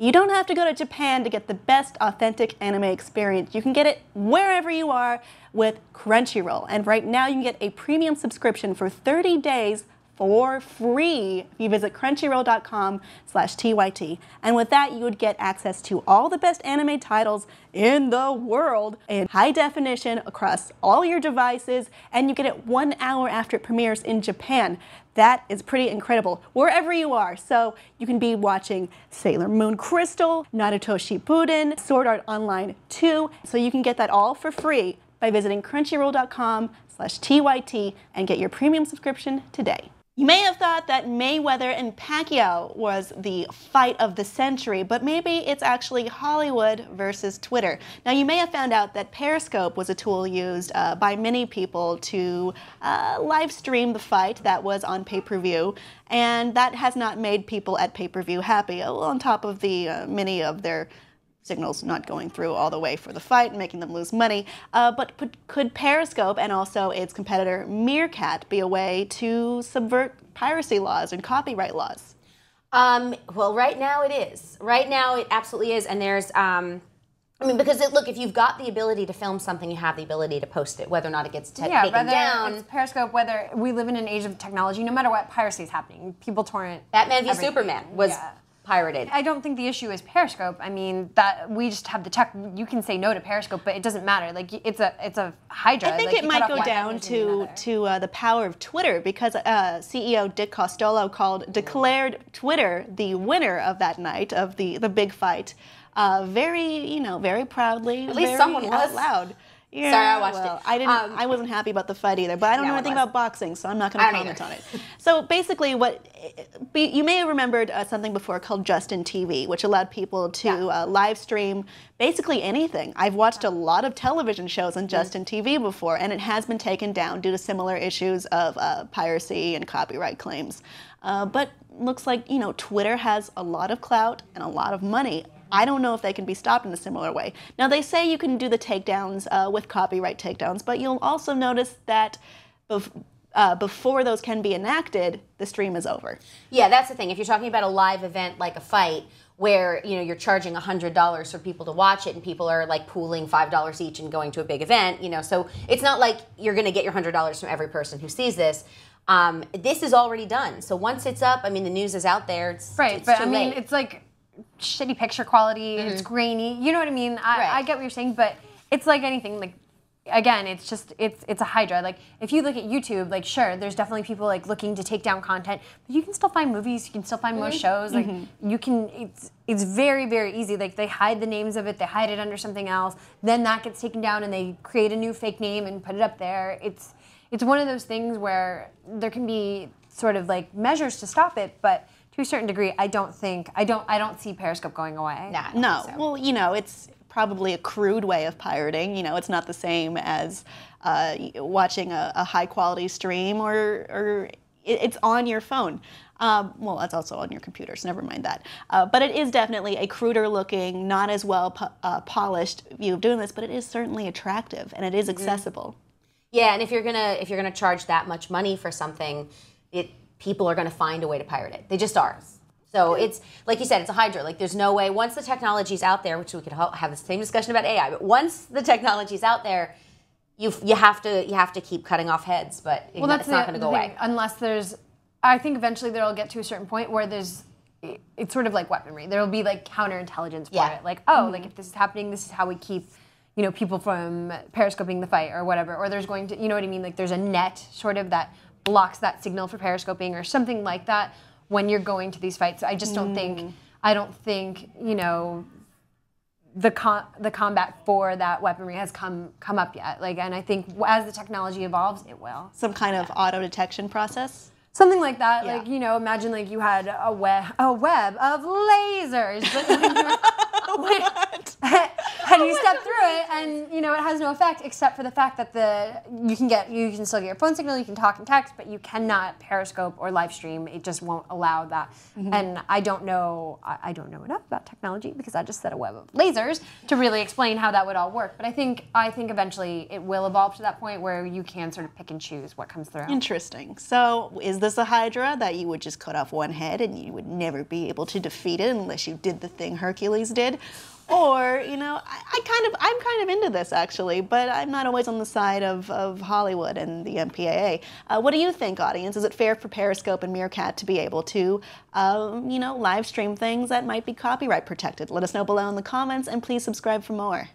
You don't have to go to Japan to get the best authentic anime experience. You can get it wherever you are with Crunchyroll. And right now you can get a premium subscription for 30 days for free if you visit crunchyroll.com/TYT. And with that, you would get access to all the best anime titles in the world in high definition across all your devices, and you get it 1 hour after it premieres in Japan. That is pretty incredible, wherever you are. So you can be watching Sailor Moon Crystal, Naruto Shippuden, Sword Art Online 2. So you can get that all for free by visiting crunchyroll.com/TYT and get your premium subscription today. You may have thought that Mayweather and Pacquiao was the fight of the century, but maybe it's actually Hollywood versus Twitter. Now, you may have found out that Periscope was a tool used by many people to live stream the fight that was on pay-per-view, and that has not made people at pay-per-view happy, on top of the many of their signals not going through all the way for the fight and making them lose money. But could Periscope and also its competitor Meerkat be a way to subvert piracy laws and copyright laws? Well, right now it is. Right now it absolutely is. And there's, I mean, because look, if you've got the ability to film something, you have the ability to post it, whether or not it gets taken down. Yeah, whether it's Periscope, whether we live in an age of technology, no matter what, piracy is happening. People torrent Batman v Superman was pirated. I don't think the issue is Periscope. I mean, that we just have the tech. You can say no to Periscope, but it doesn't matter. Like it's a hydra. I think like, it might go down to the power of Twitter, because CEO Dick Costolo declared Twitter the winner of that night of the big fight, very proudly. At least someone was out loud. Yeah, sorry, I watched it. I didn't. I wasn't happy about the fight either, but I don't know anything about boxing, so I'm not going to comment on it. So basically, you may have remembered something before called Justin TV, which allowed people to live stream basically anything. I've watched a lot of television shows on Justin TV before, and it has been taken down due to similar issues of piracy and copyright claims. But looks like Twitter has a lot of clout and a lot of money. I don't know if they can be stopped in a similar way. Now, they say you can do the takedowns with copyright takedowns, but you'll also notice that before those can be enacted, the stream is over. Yeah, that's the thing. If you're talking about a live event like a fight, where you're charging $100 for people to watch it, and people are like pooling $5 each and going to a big event, so it's not like you're going to get your $100 from every person who sees this. This is already done. So once it's up, I mean, the news is out there. It's but too I mean, late. It's like shitty picture quality, it's grainy, you know what I mean? I get what you're saying, but it's like anything, like, again, it's a hydra. Like, if you look at YouTube, like, sure, there's definitely people like looking to take down content, but you can still find movies, you can still find most shows, like, you can, it's very, very easy. Like, they hide the names of it, they hide it under something else, then that gets taken down and they create a new fake name and put it up there. It's one of those things where there can be sort of like measures to stop it, but to a certain degree, I don't see Periscope going away. No. So. Well, it's probably a crude way of pirating. It's not the same as watching a high quality stream, or it's on your phone. Well, that's also on your computer, so never mind that. But it is definitely a cruder looking, not as well polished view of doing this, but it is certainly attractive and it is accessible. Yeah, and if you're gonna charge that much money for something, people are going to find a way to pirate it. They just are. So it's, like you said, it's a hydra. Like, there's no way, once the technology's out there, which we could have the same discussion about AI, but once the technology's out there, you have to keep cutting off heads, but that's not going to go away. Unless I think eventually there'll get to a certain point where it's sort of like weaponry. There'll be like counterintelligence for it. Like, like if this is happening, this is how we keep people from periscoping the fight or whatever. Or there's going to, you know what I mean? Like, there's a net sort of that blocks that signal for periscoping or something like that when you're going to these fights. I just don't think, the combat for that weaponry has come up yet. Like, and I think as the technology evolves, it will. Some kind of auto detection process? Something like that. Yeah. Like, imagine like you had a web of lasers. And you step through it, And you know, it has no effect except for the fact that you can still get your phone signal, you can talk and text, but you cannot Periscope or live stream. It just won't allow that. And I don't know enough about technology because I just said a web of lasers to really explain how that would all work. But I think eventually it will evolve to that point where you can sort of pick and choose what comes through. Interesting. So is this a Hydra that you would just cut off one head and you would never be able to defeat it unless you did the thing Hercules did? Or, you know, I'm kind of into this actually, but I'm not always on the side of Hollywood and the MPAA. What do you think, audience? Is it fair for Periscope and Meerkat to be able to, you know, live stream things that might be copyright protected? Let us know below in the comments, and please subscribe for more.